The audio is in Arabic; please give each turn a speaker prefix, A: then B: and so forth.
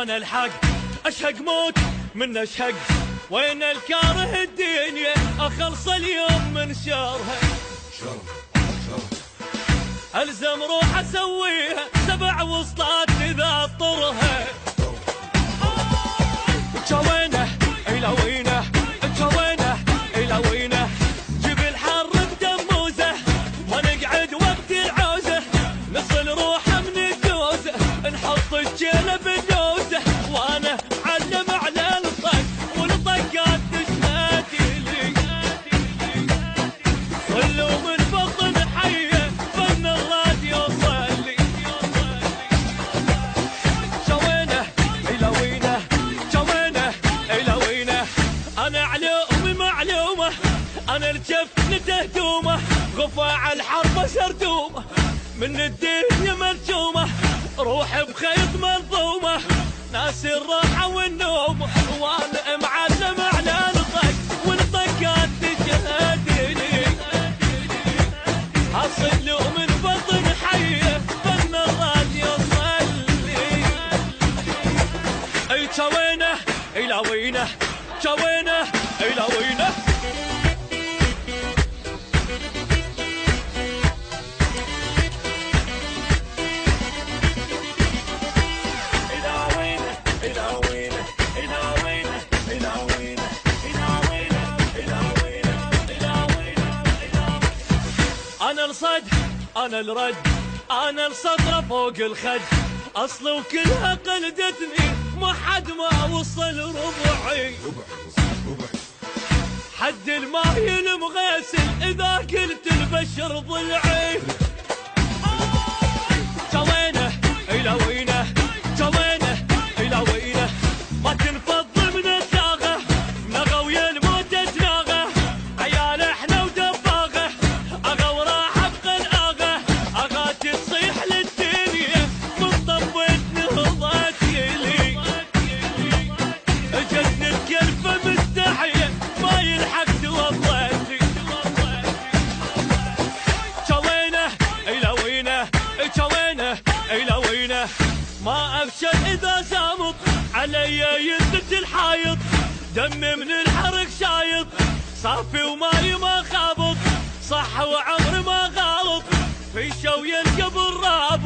A: انا الحق اشهق موت من اشهق، وين الكاره الدنيا اخلص اليوم من شرها. الزم روح اسويها 7 وسطات اذا اضطرها. جوينه الى وينه، جوينه الى وينه، جيب الحر بدموزه ونقعد وقت العوزه، نصل روحه من الدوزه نحط الجيله بالدوزه، وانا علم على الطق والطقات تشهد لي، صلوا من بطن حيه فن الراديو صلي. جوينه الى وينه، جوينه الى وينه، انا علومي معلومه، انا الجفن تهدومه، غفاع الحرب سردومه، من الدنيا مرجومه، روح بخيط منظومه، ناس الراحه والنوم، وانا معلم على الطق والطقات تشهد لي، اصلوا من بطن حيه فن الراديو صلي. اي جوينه الى وينه، جوينه الى وينه. انا الصد انا الرد، انا الصدر فوق الخد، اصل وكلها قلدتني ما حد ما وصل ربعي، حد الماي المغسل اذا قلت البشر ضلعي. جوينه الى وينه، جوينه الى وينه، ما تنفض من الداغه، نغى ويا الموت تناغه، عيال احنا ودباغه، اغا وراح ابقى الاغه، اغا تصيح للدنيا من طبت نهضت يلي، جت نتكلفه مستحيه ما يلحق توضتي. جوينه الى وينه، جوينه الى وينه، ما افشل اذا زامط علي يزت الحايط، دمي من الحرق شايط، صافي وماي ما خابط، صح وعمري ما غالط، في شوي القبر رابط.